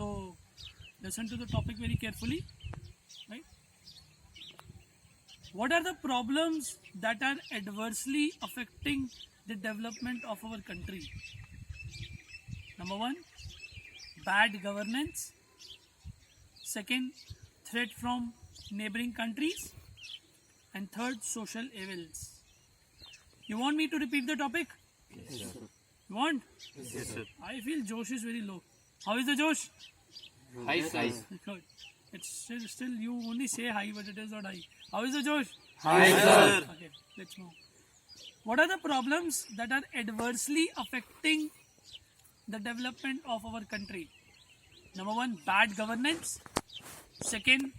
So listen to the topic very carefully, right? What are the problems that are adversely affecting the development of our country? Number one, bad governance. Second, threat from neighboring countries. And third, social evils. You want me to repeat the topic? Yes, sir. You want? Yes, sir. I feel Josh is very low. How is the Josh? High, sir. Good. It's still you only say high, but it is not high. How is the Josh? High, sir. Okay, let's move. What are the problems that are adversely affecting the development of our country? Number one, bad governance. Second,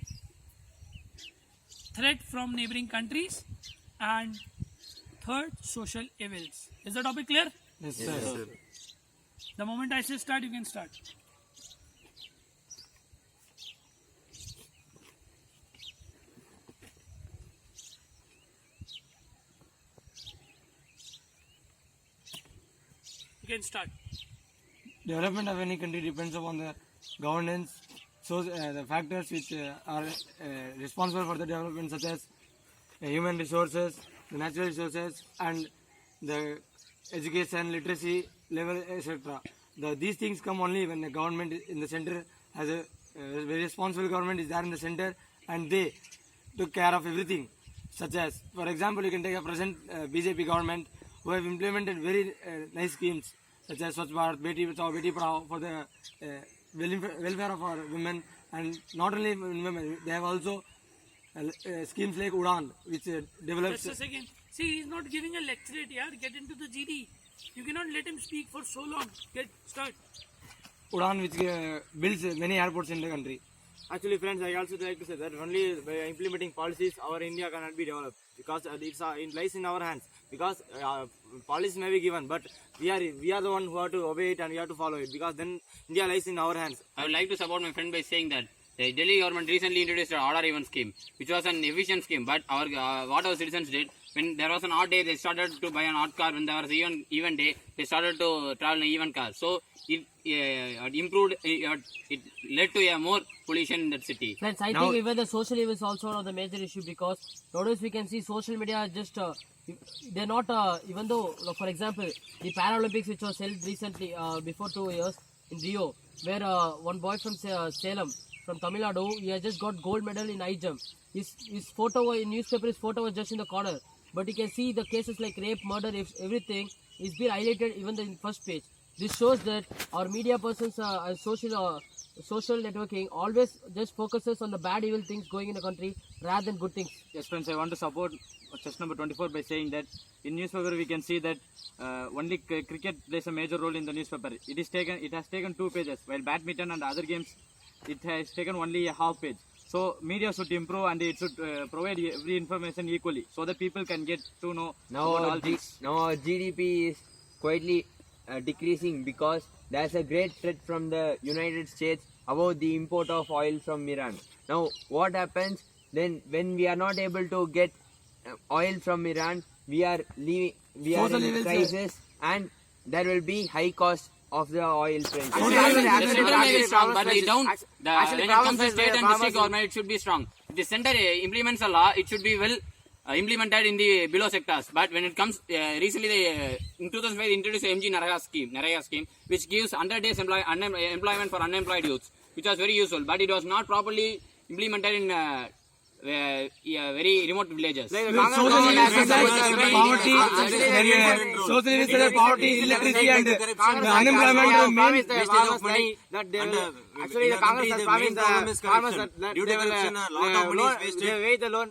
threat from neighboring countries. And third, social evils. Is the topic clear? Yes, sir. The moment I say start, you can start. You can start. Development of any country depends upon the governance, so the factors which are responsible for the development, such as human resources, the natural resources, and the education, literacy level, etc. These things come only when the government in the center has a very responsible government is there in the center, and they took care of everything. Such as, for example, you can take a present BJP government who have implemented very nice schemes such as Swachh Bharat, Beti Bachao, Beti Padhao for the welfare of our women, and not only women, they have also schemes like Udan, which develops. Just a second. See, he's not giving a lecturate here. Get into the GD. You cannot let him speak for so long. Start. Udan, which builds many airports in the country. Actually, friends, I also like to say that only by implementing policies, our India cannot be developed, because it lies in our hands. Because policies may be given, but we are the one who have to obey it and we have to follow it. Because then India lies in our hands. I would like to support my friend by saying that the Delhi government recently introduced an order even scheme, which was an efficient scheme. But what our citizens did, when there was an odd day, they started to buy an odd car. When there was an even day, they started to travel in an even car. So it improved. It led to a more pollution in that city. Friends, I think even the social events also are the major issue, because nowadays we can see social media just they're not even though, for example, the Paralympics which was held recently before 2 years in Rio, where one boy from Salem, from Tamil Nadu, he has just got gold medal in high jump. His photo in newspaper, his photo was just in the corner, but you can see the cases like rape, murder, everything is being highlighted even in the first page. This shows that our media persons and social networking always just focuses on the bad, evil things going in the country rather than good things. Yes, friends, I want to support chess number 24 by saying that in newspaper we can see that only cricket plays a major role in the newspaper. It has taken 2 pages, while badminton and other games it has taken only a half page. So media should improve and it should provide every information equally, so that people can get to know about all things. Now our GDP is quietly decreasing, because there's a great threat from the United States about the import of oil from Iran. Now what happens then when we are not able to get oil from Iran? We are in crisis, and there will be high cost of the oil price. The center may be strong, but when it comes to state and district government, it should be strong. If the center implements a law, it should be well implemented in the below sectors. But when it comes, recently in 2005 they introduced the MG Naraya scheme, which gives 100 days employment for unemployed youths, which was very useful. But it was not properly implemented in very remote villages. Poverty, illiteracy, and unemployment. Actually, the Congress has promised the farmers that they will waive the loan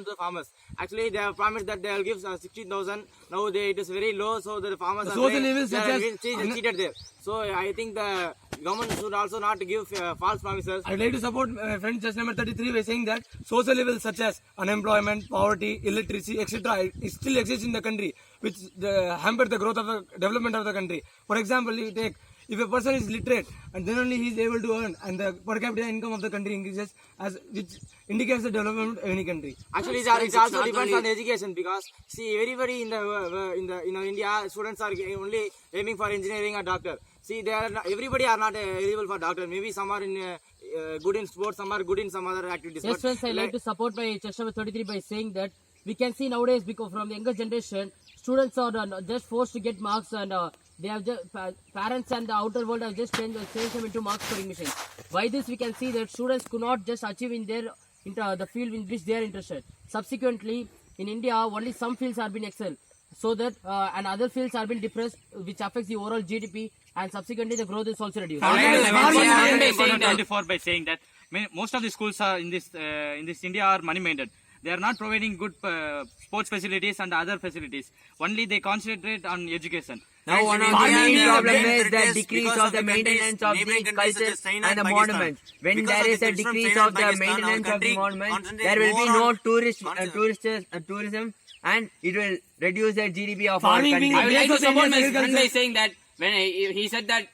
to the farmers. Actually, they have promised that they will give 16,000. Now it is very low, so the farmers are cheated there. So I think the government should also not give false promises. I would like to support friend chess number 33 by saying that social evils such as unemployment, poverty, illiteracy, etc. it still exists in the country, which hamper the growth of the development of the country. For example, you take, if a person is literate and then only he is able to earn, and the per capita income of the country increases, which indicates the development of any country. Actually, it also depends on education, because see, everybody in India, students are only aiming for engineering or doctor. See, they are not, everybody are not eligible for doctor. Maybe some are in good in sports, some are good in some other activities. Yes, But friends, I like to support my chest number 33 by saying that we can see nowadays, because from the younger generation, students are just forced to get marks, and they have just, parents and the outer world have just changed them into mark scoring machines. By this, we can see that students could not just achieve in their the field in which they are interested. Subsequently, in India, only some fields are being excelled, so that and other fields are being depressed, which affects the overall GDP, and subsequently the growth is also reduced. By 24 by saying that most of the schools are in this India are money minded. They are not providing good sports facilities and other facilities. Only they concentrate on education. Now one of the main problem is the decrease of the maintenance of the culture and the monuments. When there is a decrease of the maintenance of the monuments, there will be no tourism, and it will reduce the GDP of our country. I would like to support my friend by saying that when he said that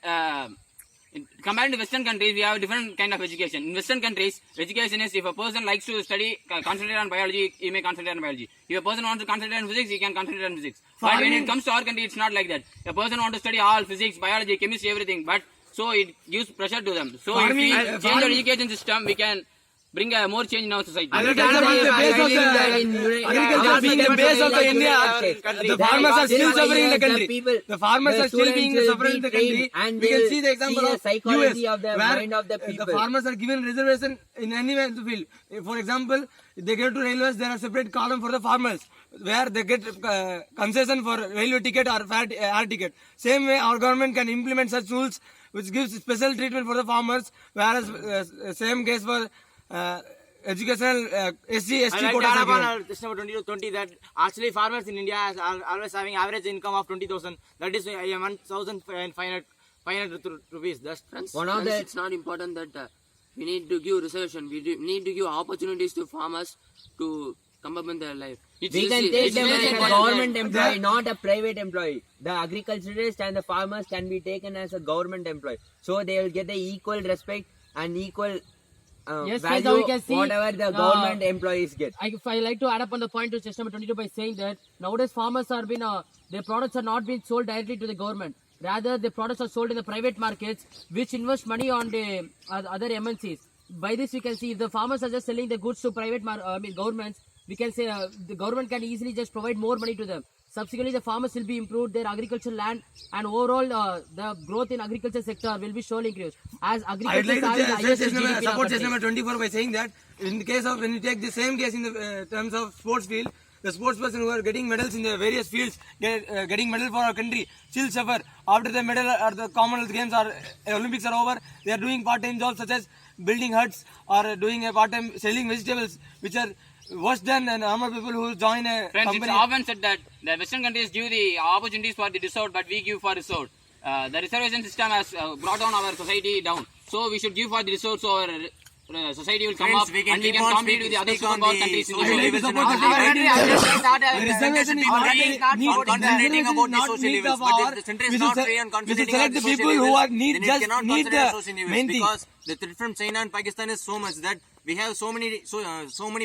compared to Western countries, we have a different kind of education. In Western countries, education is if a person likes to study, concentrate on biology, he may concentrate on biology. If a person wants to concentrate on physics, he can concentrate on physics. But when it comes to our country, it's not like that. A person wants to study all physics, biology, chemistry, everything. But so it gives pressure to them. So if we change our education system, we can bring more change in our society. Agriculture being the base of the India, the farmers are still suffering in the country. The farmers are still being suffering in the country. We can see the example of US, where the farmers are given reservation in any way in the field. For example, they get to railways, there are separate column for the farmers, where they get concession for railway ticket or air ticket. Same way, our government can implement such rules which gives special treatment for the farmers, whereas same case for educational SC, ST quotas are given. Question number 20 that actually farmers in India are always having average income of 20,000. That is 1,500 rupees. That's One of the, it's not important that we need to give reservation. We need to give opportunities to farmers to come up in their life. We can take them as a government employee, not a private employee. The agriculturists and the farmers can be taken as a government employee. So they will get the equal respect and equal value, we can see, whatever the government employees get. I like to add up on the point to chest number 22 by saying that nowadays farmers are being, their products are not being sold directly to the government. Rather, the products are sold in the private markets, which invest money on the other MNCs. By this, we can see if the farmers are just selling the goods to private governments, we can say the government can easily just provide more money to them. Subsequently, the farmers will be improved, their agricultural land, and overall the growth in agriculture sector will be surely increased. As agriculture I would like to support chess number 24 by saying that in the case of, when you take the same case in the terms of sports field, the sports person who are getting medals in the various fields, getting medal for our country, still suffer. After the medal or the Commonwealth Games or Olympics are over, they are doing part-time jobs such as building huts or doing a part-time selling vegetables, which are worse than normal people who join a Friends, company. it's often said that the Western countries give the opportunities for the reserved, but we give for reserved. The reservation system has brought down our society down. So we should give for the reserved, so our society will come up and we can compete with the other superpower countries in the world. Reservation is not concentrating about the social events, but the center is not free on concentrating on the social events. Then it cannot concentrate on social events because the threat from China and Pakistan is so much that we have so many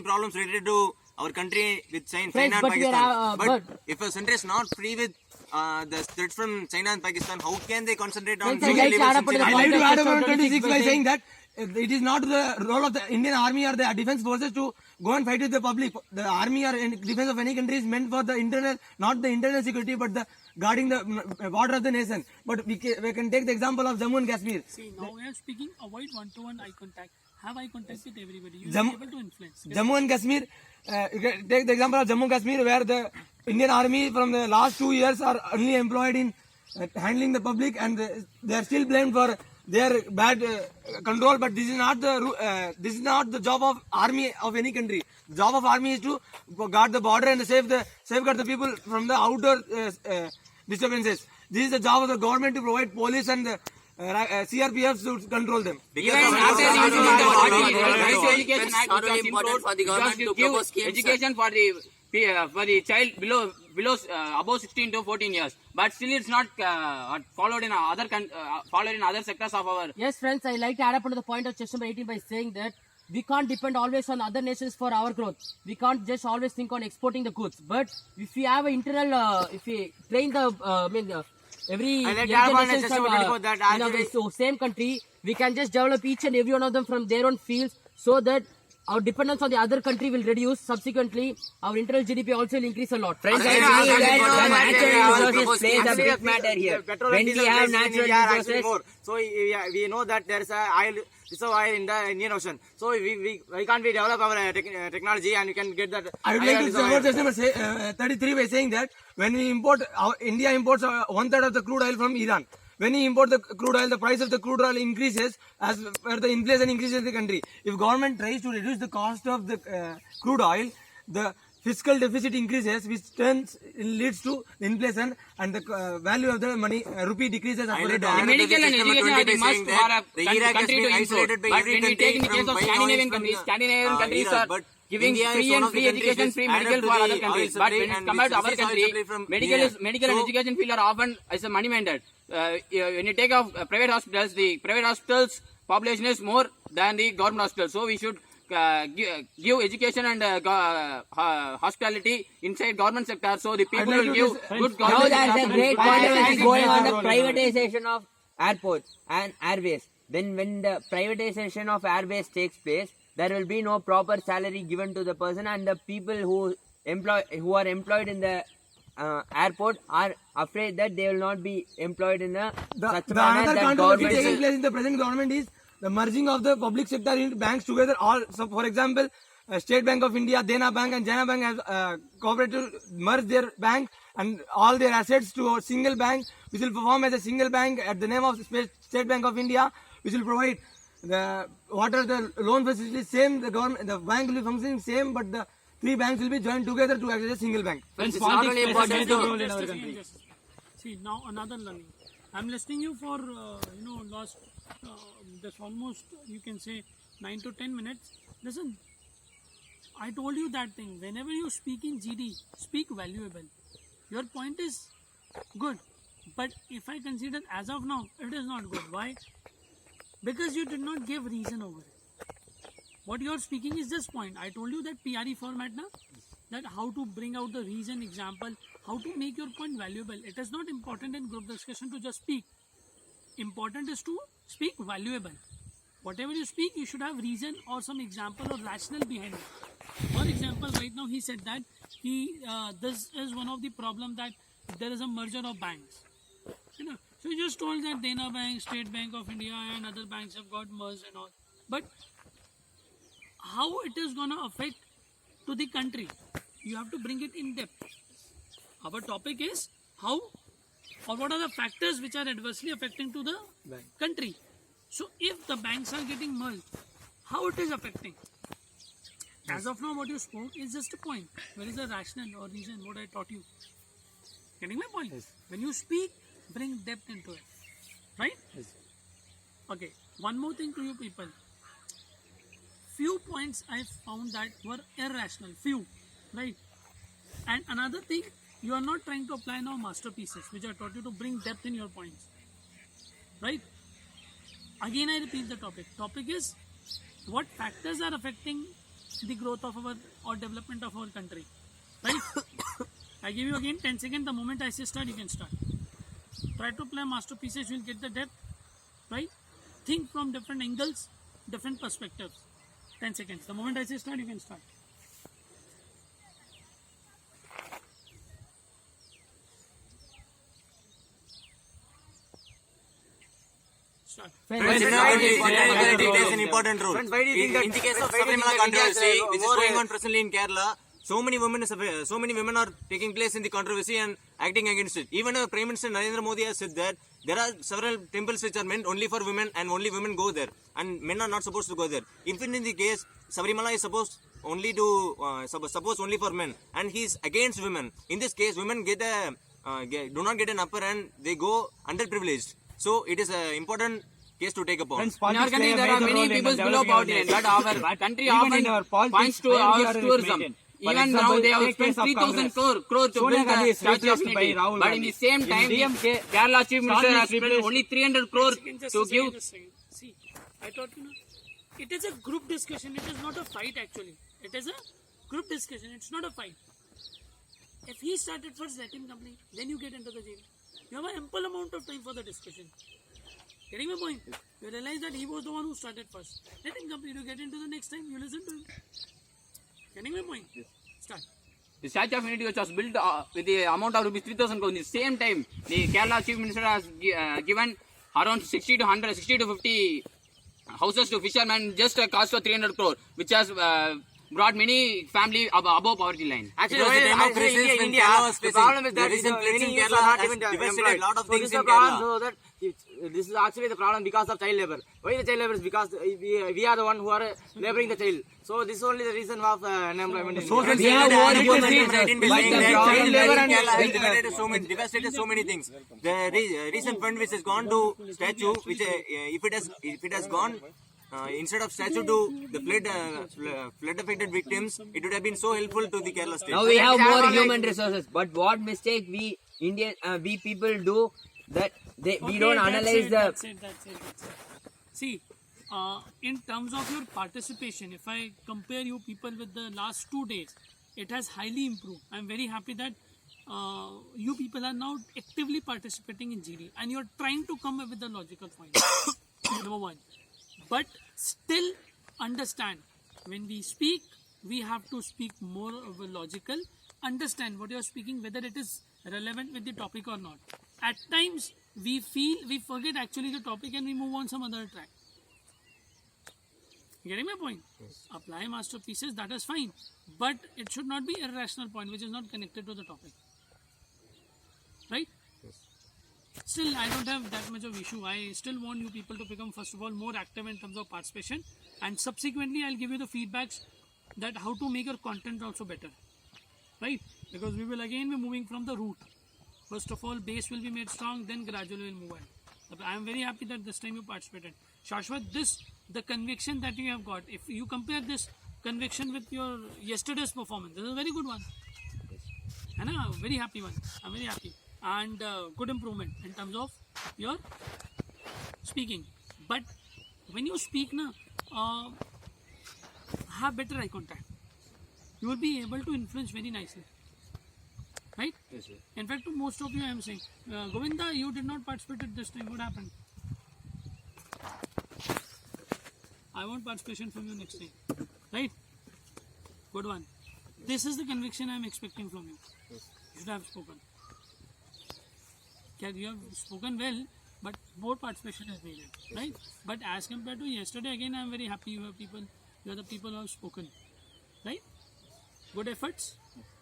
problems related to our country with China and Pakistan. But if a center is not free with the threat from China and Pakistan, how can they concentrate on social events? I like to add up on 26 by saying that it is not the role of the Indian army or the defense forces to go and fight with the public. The army or defense of any country is meant for the internal, not the internal security, but the guarding the border of the nation. But we can take the example of Jammu and Kashmir. See, now we are speaking, avoid one-to-one eye contact. Have eye contact with everybody. You will be able to influence. Jammu and Kashmir, you can take the example of Jammu and Kashmir, where the Indian army from the last 2 years are only employed in handling the public, and they are still blamed for their bad control. But this is not the job of army of any country. The job of army is to guard the border and safeguard the people from the outdoor disturbances. This is the job of the government to provide police and the CRPF to control them. Even after the Education Act, not only important for the government to propose schemes. Education for the child below above 16 to 14 years, but still it's not followed in other sectors of our. Yes, friends, I like to add up on the point of chest number 18 by saying that we can't depend always on other nations for our growth. We can't just always think on exporting the goods. But if we have an internal, if we train the every And that young Japan generations is from just about that in our actually- so same country, we can just develop each and every one of them from their own fields, so that our dependence on the other country will reduce. Subsequently, our internal GDP also will increase a lot. Friends, I Actually, feel actually, that no, the no, natural actually, resources plays a actually, big matter here. petrol When and we diesel have prices in natural India are actually resources, more. So we know that there is a reserve oil in the Indian Ocean. So why can't we develop our technology and we can get that? I would like to support just number 33 by saying that when we import, India imports 1/3 of the crude oil from Iran. When we import the crude oil, the price of the crude oil increases as per the inflation increases in the country. If government tries to reduce the cost of the crude oil, the fiscal deficit increases, which leads to inflation, and the value of the money rupee decreases as per the dollar. Medical and education are the must for a country to import. But when we take in the case of Scandinavian countries are giving free and free education, free medical for other countries. But when it comes to our country, medical and education field are often as a money minded. When you take off private hospitals, the private hospitals population is more than the government hospitals. So we should give education and hospitality inside government sector, so the people will give good now government. there's a great controversy going on the privatization of airports and airways. Then when the privatization of airways takes place, there will be no proper salary given to the person, and the people who are employed in the airport are afraid that they will not be employed in a such The manner another that controversy government taking will- place in the present government is the merging of the public sector in banks together. All, so for example, State Bank of India, Dena Bank and Jana Bank have cooperated to merge their bank and all their assets to a single bank, which will perform as a single bank at the name of State Bank of India, which will provide the the loan facility same. The government, the bank will be functioning same, but the three banks will be joined together to act as a single bank. It's not only about See, now another learning. I'm listening you for last this almost you can say 9 to 10 minutes. Listen, I told you that thing. Whenever you speak in GD, speak valuable. Your point is good, but if I consider as of now, it is not good. Why? Because you did not give reason over it. What you are speaking is just point. I told you that PRE format now, that how to bring out the reason, example, how to make your point valuable. It is not important in group discussion to just speak. Important is to speak valuable. Whatever you speak, you should have reason or some example or rationale behind it. For example, right now he said that this is one of the problem that there is a merger of banks. So he just told that Dena Bank, State Bank of India and other banks have got merged and all. But how it is going to affect to the country? You have to bring it in depth. Our topic is how or what are the factors which are adversely affecting to the country. So if the banks are getting merged, how it is affecting? As of now, what you spoke is just a point. Where is the rationale or reason what I taught you? Getting my point? Yes. When you speak, bring depth into it. Right? Yes. Okay. One more thing to you people. Few points I found that were irrational. Few. Right? And another thing, you are not trying to apply now masterpieces, which I taught you to bring depth in your points. Right? Again, I repeat the topic. Topic is what factors are affecting the growth of our or development of our country. Right? I give you again 10 seconds. The moment I say start, you can start. Try to apply masterpieces, you will get the depth. Right? Think from different angles, different perspectives. 10 seconds. The moment I say start, you can start. Start. Friends, it is an important role. Friends, why do you think that In the case of why do you think Sabarimala that India is, controversy, which is more, going on presently in Kerala, so many women are taking place in the controversy and acting against it. Even Prime Minister Narendra Modi has said that there are several temples which are meant only for women and only women go there, and men are not supposed to go there. Even in the case, Sabarimala is supposed only to suppose only for men, and he is against women. In this case, women do not get an upper hand; they go underprivileged. So it is an important case to take upon. In our country, there are many people below poverty line, but our country often points to our tourism. Even now, they have spent 3,000 crore to build the Statue of Unity. But in the same time, Kerala Chief Minister has spent only 300 crore to give. See, I taught you, it is a group discussion. It is not a fight actually. It is a group discussion. It's not a fight. If he started first, let him complete. Then you get into the jail. You have an ample amount of time for the discussion. Getting my point? You realize that he was the one who started first. Let him complete. You get into the next time, you listen to him. Getting my point? Yes. Start. The Statue of Unity, which was built with the amount of rupees 3,000 crores, in the same time, the Kerala Chief Minister has given around 60 to 50 houses to fishermen, just a cost of 300 crore, which has brought many family above poverty line. Actually, It was the time of actually, crisis when India, Kerala was the facing. problem is The that recent floods in many youths Kerala are not has even devastated employed. a lot of So things this is in the problem. Kerala. So that this is actually the problem because of child labor. Why the child labor is because we are the one who are laboring the child. So this is only the reason of unemployment. We have devastated so many things. The recent fund which has gone to statue, which if it has gone instead of statue to the flood affected victims, it would have been so helpful to the Kerala state. Now we have more human resources, but what mistake we people do that we don't analyze That's it. See, in terms of your participation, if I compare you people with the last 2 days, it has highly improved. I'm very happy that you people are now actively participating in GD and you're trying to come up with a logical point. Number one. But still understand, when we speak, we have to speak more of a logical, understand what you're speaking, whether it is relevant with the topic or not. At times, we forget actually the topic and we move on some other track. Getting my point? Yes. Apply masterpieces, that is fine. But it should not be irrational point which is not connected to the topic. Right? Yes. Still, I don't have that much of issue. I still want you people to become, first of all, more active in terms of participation. And subsequently, I'll give you the feedbacks that how to make your content also better. Right? Because we will again be moving from the root. First of all, base will be made strong, then gradually we'll move on. I am very happy that this time you participated. Shashwat, the conviction that you have got, if you compare this conviction with your yesterday's performance, this is a very good one. And a very happy one. I'm very happy. And good improvement in terms of your speaking. But when you speak, have better eye contact. You will be able to influence very nicely. Right? Yes, sir. In fact, to most of you, I am saying, Govinda, you did not participate at this time. What happened? I want participation from you next time. Right? Good one. This is the conviction I am expecting from you. Yes. You should have spoken. You have spoken well, but more participation is needed. Right? But as compared to yesterday, again, I am very happy you are the people who have spoken. Right? Good efforts.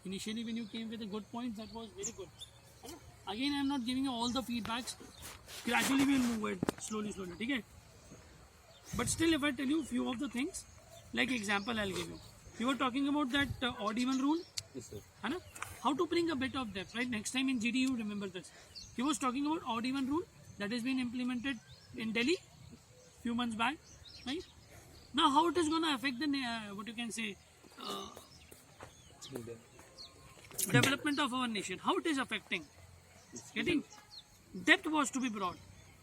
Initially, when you came with a good point, that was very good. Again, I am not giving you all the feedbacks. Gradually, we will move it slowly. Okay? But still, if I tell you few of the things, like example, I'll give you. You were talking about that odd even rule. Yes, sir. How to bring a bit of depth, right? Next time in GD, you remember this. He was talking about odd even rule that has been implemented in Delhi few months back, right? Now, how it is going to affect the what you can say development of our nation? How it is affecting? Getting depth was to be brought.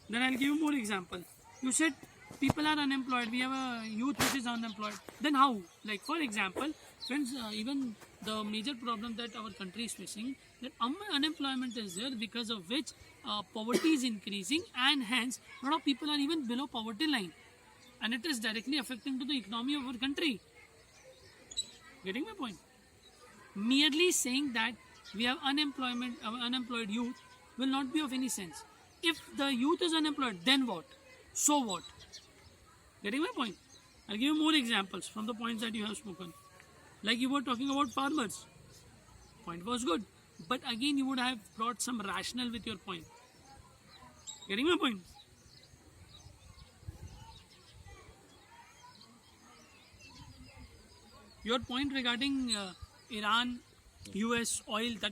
Then I'll give you more example. You said people are unemployed. We have a youth which is unemployed. Then how? Like for example, friends, even the major problem that our country is facing, that unemployment is there because of which poverty is increasing, and hence a lot of people are even below poverty line, and it is directly affecting to the economy of our country. Getting my point? Merely saying that we have unemployed youth will not be of any sense. If the youth is unemployed, then what? So what? Getting my point? I'll give you more examples from the points that you have spoken. Like you were talking about farmers. Point was good. But again, you would have brought some rationale with your point. Getting my point? Your point regarding Iran, US, oil, that was